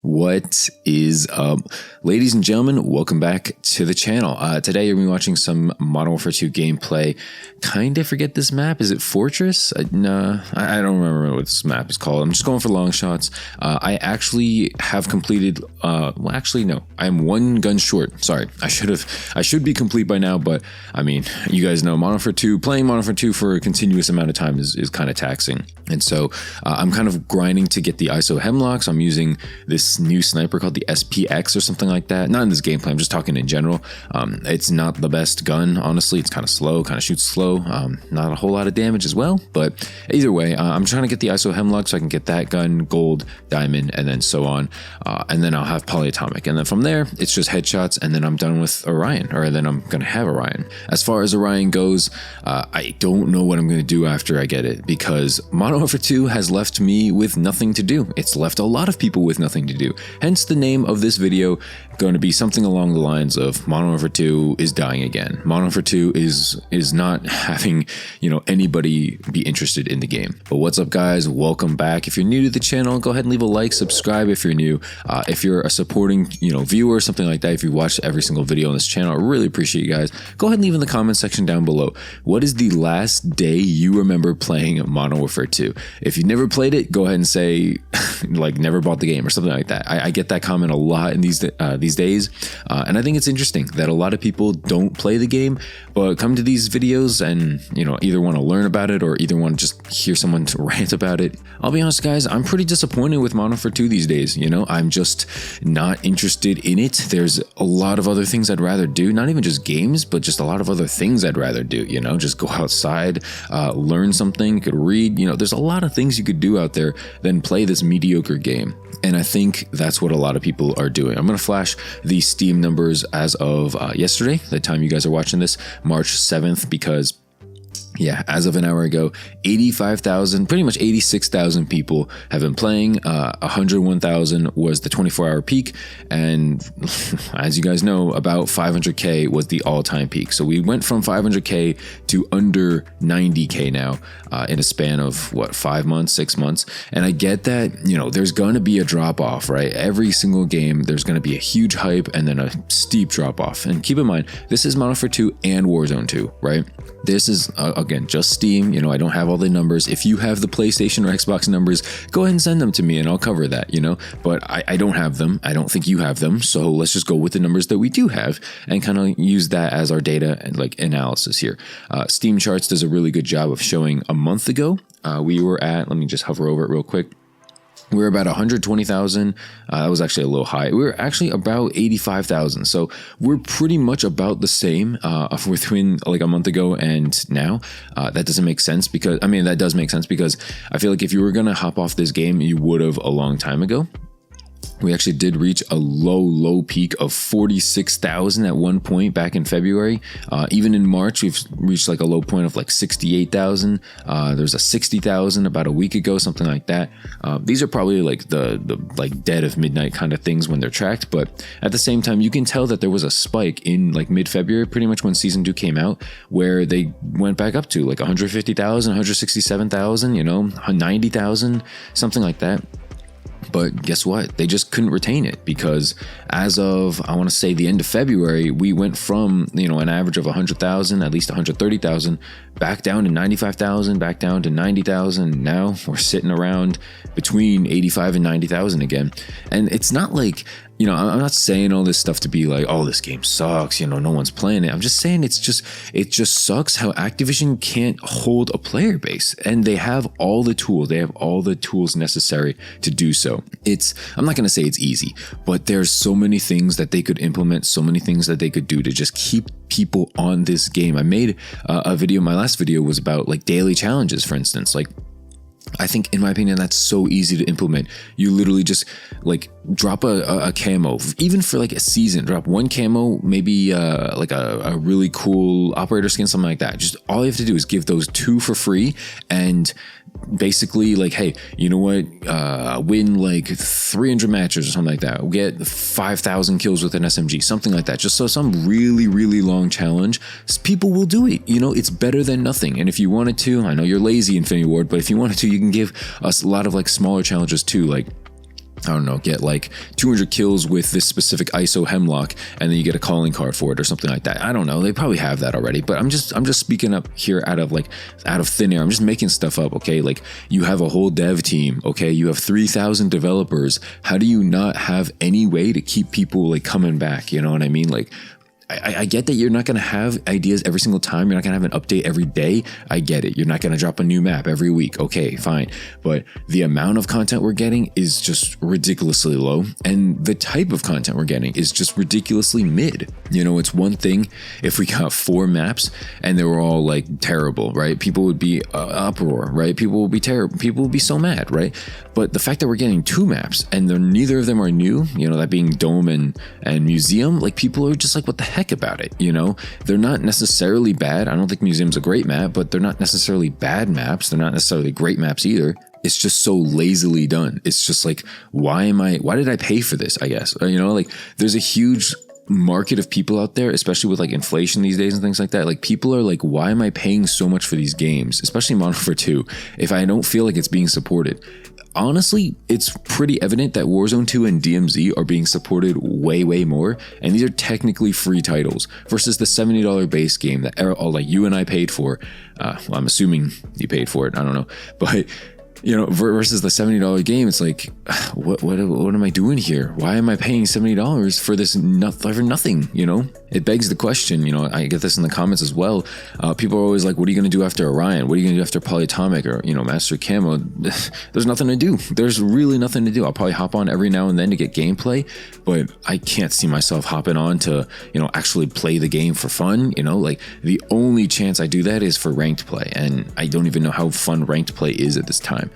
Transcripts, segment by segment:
What is up, ladies and gentlemen? Welcome back to the channel. Today you're going to be watching some Modern Warfare 2 gameplay. Kind of forget this map. Is it Fortress? No, I don't remember what this map is called. I'm just going for long shots. I actually have completed. Well, actually, no. I'm one gun short. Sorry, I should be complete by now. But I mean, you guys know Modern Warfare 2. Playing Modern Warfare 2 for a continuous amount of time is kind of taxing, and so I'm kind of grinding to get the ISO hemlocks. I'm using this new sniper called the SPX or something like that. Not in this gameplay, I'm just talking in general. It's not the best gun, honestly. It's kind of slow, kind of shoots slow. Not a whole lot of damage as well, but either way, I'm trying to get the ISO hemlock so I can get that gun, gold, diamond, and then so on. And then I'll have polyatomic. And then from there, it's just headshots, and then I'm done with Orion, or then I'm going to have Orion. As far as Orion goes, I don't know what I'm going to do after I get it, because Modern Warfare 2 has left me with nothing to do. It's left a lot of people with nothing to do. Hence the name of this video going to be something along the lines of Modern Warfare 2 is dying again. Modern Warfare 2 is not having, anybody be interested in the game. But what's up, guys? Welcome back. If you're new to the channel, go ahead and leave a like, subscribe if you're new. If you're a supporting, viewer or something like that, if you watch every single video on this channel, I really appreciate you guys. Go ahead and leave in the comment section down below. What is the last day you remember playing Modern Warfare 2? If you never played it, go ahead and say like never bought the game or something like that. I get that comment a lot in these days, and I think it's interesting that a lot of people don't play the game but come to these videos and either want to learn about it or either want to just hear someone rant about it. I'll be honest, guys, I'm pretty disappointed with Modern Warfare 2 these days. I'm just not interested in it. There's a lot of other things I'd rather do, not even just games, but just a lot of other things I'd rather do. Just go outside, learn something, could read. There's a lot of things you could do out there than play this mediocre game. And I think that's what a lot of people are doing. I'm going to flash the Steam numbers as of yesterday, the time you guys are watching this, March 7th, because yeah, as of an hour ago, 85,000, pretty much 86,000 people have been playing. 101,000 was the 24-hour peak. And as you guys know, about 500K was the all-time peak. So we went from 500K to under 90K now in a span of, 5 months, 6 months. And I get that, there's going to be a drop-off, right? Every single game, there's going to be a huge hype and then a steep drop-off. And keep in mind, this is Modern Warfare 2 and Warzone 2, right? This is, again, just Steam. I don't have all the numbers. If you have the PlayStation or Xbox numbers, go ahead and send them to me and I'll cover that, But I don't have them. I don't think you have them. So let's just go with the numbers that we do have and kind of use that as our data and analysis here. Steam Charts does a really good job of showing a month ago. We were at, let me just hover over it real quick. We were about 120,000. That was actually a little high. We were actually about 85,000. So we're pretty much about the same between like a month ago and now. That doesn't make sense because, that does make sense because I feel like if you were going to hop off this game, you would have a long time ago. We actually did reach a low peak of 46,000 at one point back in February. Even in March, we've reached like a low point of like 68,000. There's a 60,000 about a week ago, something like that. These are probably like the like dead of midnight kind of things when they're tracked. But at the same time, you can tell that there was a spike in like mid-February, pretty much when Season 2 came out, where they went back up to like 150,000, 167,000, 90,000, something like that. But guess what? They just couldn't retain it because as of, I want to say the end of February, we went from, an average of 100,000, at least 130,000, back down to 95,000, back down to 90,000. Now we're sitting around between 85 and 90,000 again. And it's not like, I'm not saying all this stuff to be like, oh, this game sucks, no one's playing it. I'm just saying it just sucks how Activision can't hold a player base, and they have all the tools. They have all the tools necessary to do so. I'm not going to say it's easy, but there's so many things that they could implement, so many things that they could do to just keep people on this game. I made a video, my last video was about like daily challenges, for instance. Like, I think, in my opinion, that's so easy to implement. You literally just like drop a camo, even for like a season, drop one camo, maybe like a really cool operator skin, something like that. Just all you have to do is give those 2 for free and basically like, hey, you know what, win like 300 matches or something like that, get 5,000 kills with an SMG, something like that. Just so some really long challenge, people will do it. It's better than nothing. And if you wanted to, I know you're lazy, Infinity Ward, but if you wanted to, you can give us a lot of like smaller challenges too, like I don't know, get like 200 kills with this specific ISO hemlock, and then you get a calling card for it or something like that. I don't know. They probably have that already, but I'm just speaking up here out of thin air. I'm just making stuff up. Okay. Like, you have a whole dev team. Okay. You have 3,000 developers. How do you not have any way to keep people like coming back? You know what I mean? Like, I get that you're not going to have ideas every single time. You're not going to have an update every day. I get it. You're not going to drop a new map every week. Okay, fine. But the amount of content we're getting is just ridiculously low. And the type of content we're getting is just ridiculously mid. You know, it's one thing if we got 4 maps and they were all like terrible, right? People would be uproar, right? People would be terrible. People would be so mad, right? But the fact that we're getting 2 maps and neither of them are new, you know, that being Dome and Museum, like, people are just like, what the heck about it? You know, they're not necessarily bad. I don't think Museum's a great map, but they're not necessarily bad maps. They're not necessarily great maps either. It's just so lazily done. It's just like, why did I pay for this? I guess, you know, like, there's a huge market of people out there, especially with like inflation these days and things like that. Like, people are like, why am I paying so much for these games, especially Modern Warfare 2, if I don't feel like it's being supported? Honestly, it's pretty evident that Warzone 2 and DMZ are being supported way, way more, and these are technically free titles versus the $70 base game that all like you and I paid for. Well, I'm assuming you paid for it. I don't know, but you know, versus the $70 game, it's like, what am I doing here? Why am I paying $70 for this for nothing? You know, it begs the question. You know, I get this in the comments as well. People are always like, what are you going to do after Orion? What are you going to do after Polyatomic or, you know, Master Camo? There's nothing to do. There's really nothing to do. I'll probably hop on every now and then to get gameplay, but I can't see myself hopping on to, you know, actually play the game for fun. You know, like, the only chance I do that is for ranked play, and I don't even know how fun ranked play is at this time.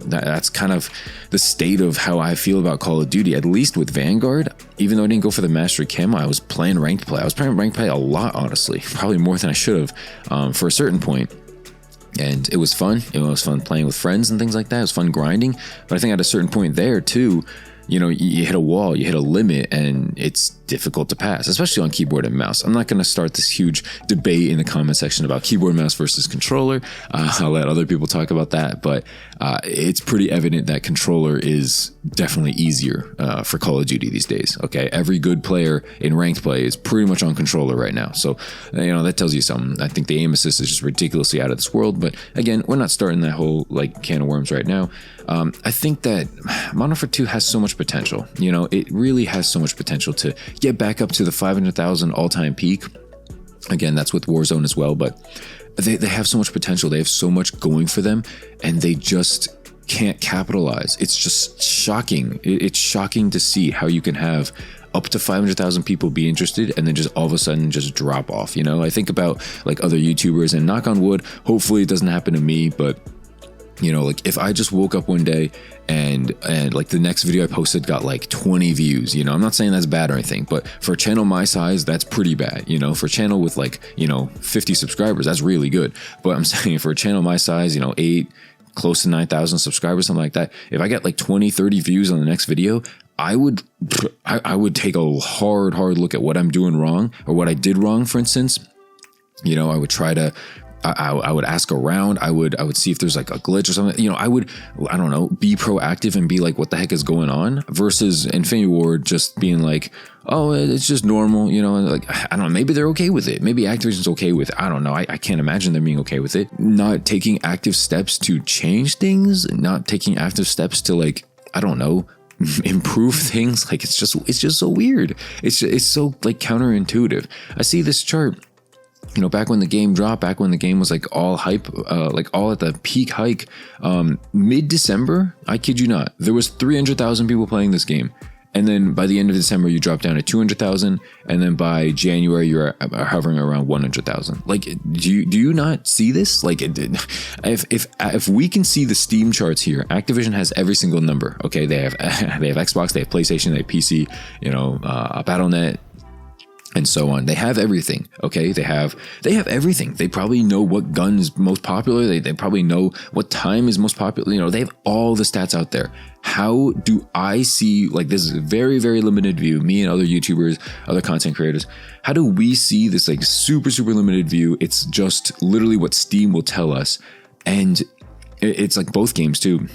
That's kind of the state of how I feel about Call of Duty, at least with Vanguard. Even though I didn't go for the Mastery Camo, I was playing ranked play. I was playing ranked play a lot, honestly, probably more than I should have, for a certain point. And it was fun. It was fun playing with friends and things like that. It was fun grinding. But I think at a certain point there too, you know, you hit a wall, you hit a limit, and it's difficult to pass, especially on keyboard and mouse. I'm not going to start this huge debate in the comment section about keyboard, mouse versus controller. I'll let other people talk about that, but it's pretty evident that controller is definitely easier for Call of Duty these days. Okay, every good player in ranked play is pretty much on controller right now, so you know, that tells you something. I think the aim assist is just ridiculously out of this world, but again, we're not starting that whole like can of worms right now. I think that Modern Warfare 2 has so much potential. You know, it really has so much potential to get back up to the 500,000 all-time peak. Again, that's with Warzone as well, but they have so much potential. They have so much going for them, and they just can't capitalize. It's just shocking. It's shocking to see how you can have up to 500,000 people be interested and then just all of a sudden just drop off. You know, I think about like other YouTubers, and knock on wood, hopefully it doesn't happen to me, but you know, like, if I just woke up one day and like the next video I posted got like 20 views, you know, I'm not saying that's bad or anything, but for a channel my size, that's pretty bad. You know, for a channel with like, you know, 50 subscribers, that's really good. But I'm saying for a channel my size, you know, close to 9,000 subscribers, something like that, if I get like 20, 30 views on the next video, I would take a hard look at what I'm doing wrong, or what I did wrong, for instance. You know, I would try to, I would ask around. I would see if there's like a glitch or something. You know, I don't know, be proactive and be like, what the heck is going on? Versus Infinity Ward just being like, oh, it's just normal. You know, like, I don't know, maybe they're okay with it. Maybe Activision's okay with it. I don't know. I can't imagine them being okay with it. Not taking active steps to change things, not taking active steps to, like, I don't know, improve things. Like, it's just so weird. It's so like counterintuitive. I see this chart. You know, back when the game dropped, back when the game was like all hype, like all at the peak hike, mid-December, I kid you not, there was 300,000 people playing this game. And then by the end of December, you drop down to 200,000. And then by January, you're hovering around 100,000. Like, do you not see this? Like, if we can see the Steam charts here, Activision has every single number. Okay, they have Xbox, they have PlayStation, they have PC, you know, Battle.net, and so on. They have everything. Okay, they have everything. They probably know what gun is most popular. They probably know what time is most popular. You know, they have all the stats out there. How do I see, like, this is a very, very limited view, me and other YouTubers, other content creators, how do we see this like super, super limited view? It's just literally what Steam will tell us. And it's like both games too.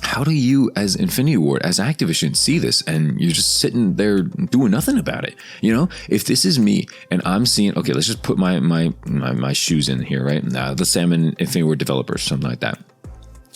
how do you, as Infinity Ward, as Activision, see this and you're just sitting there doing nothing about it? You know, if this is me and I'm seeing, okay, let's just put my shoes in here, right? Let's say I'm an Infinity Ward developer, something like that.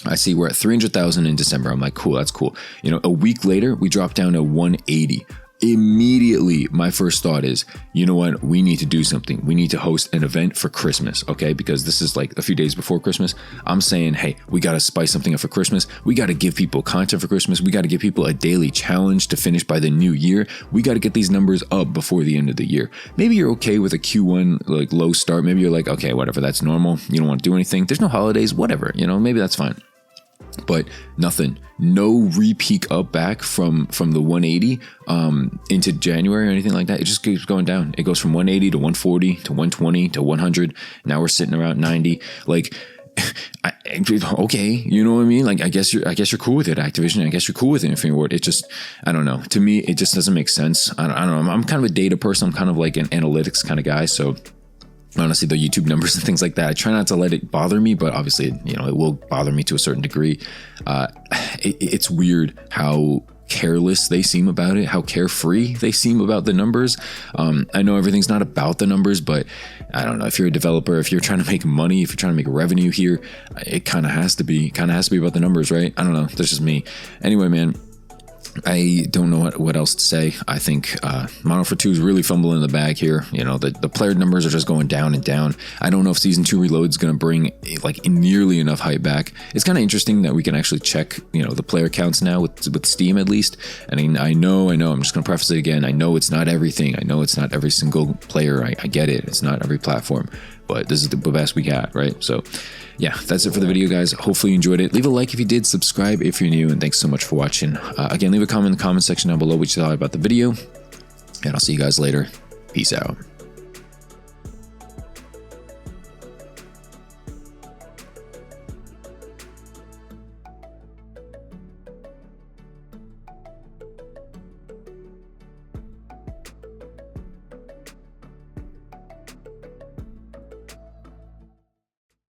I see we're at 300,000 in December. I'm like, cool, that's cool. You know, a week later, we drop down to 180. Immediately, my first thought is, you know what? We need to do something. We need to host an event for Christmas, okay? Because this is like a few days before Christmas. I'm saying, hey, we got to spice something up for Christmas. We got to give people content for Christmas. We got to give people a daily challenge to finish by the new year. We got to get these numbers up before the end of the year. Maybe you're okay with a Q1 like low start. Maybe you're like, okay, whatever, that's normal. You don't want to do anything. There's no holidays, whatever, you know, maybe that's fine. But nothing, no re-peak up back from the 180 into January or anything like that. It just keeps going down. It goes from 180 to 140 to 120 to 100. Now we're sitting around 90. Like, okay, you know what I mean? Like, I guess you're cool with it, Activision. I guess you're cool with it, Infinity Ward. It just, I don't know. To me, it just doesn't make sense. I don't know. I'm kind of a data person. I'm kind of like an analytics kind of guy. So honestly, the YouTube numbers and things like that, I try not to let it bother me, but obviously, you know, it will bother me to a certain degree. It's weird how careless they seem about it, how carefree they seem about the numbers. I know everything's not about the numbers, but I don't know, if you're a developer, if you're trying to make money, if you're trying to make revenue here, it kind of has to be about the numbers, right? I don't know. That's just me. Anyway, man, I don't know what else to say. I think Modern Warfare 2 is really fumbling the bag here. You know, the player numbers are just going down and down. I don't know if Season 2 Reload is going to bring like nearly enough hype back. It's kind of interesting that we can actually check, you know, the player counts now with Steam at least. And I know, I'm just going to preface it again. I know it's not everything. I know it's not every single player. I get it. It's not every platform. But this is the best we got, right? So yeah, that's it for the video, guys. Hopefully you enjoyed it. Leave a like if you did, subscribe if you're new, and thanks so much for watching. Again, leave a comment in the comment section down below what you thought about the video, and I'll see you guys later. Peace out.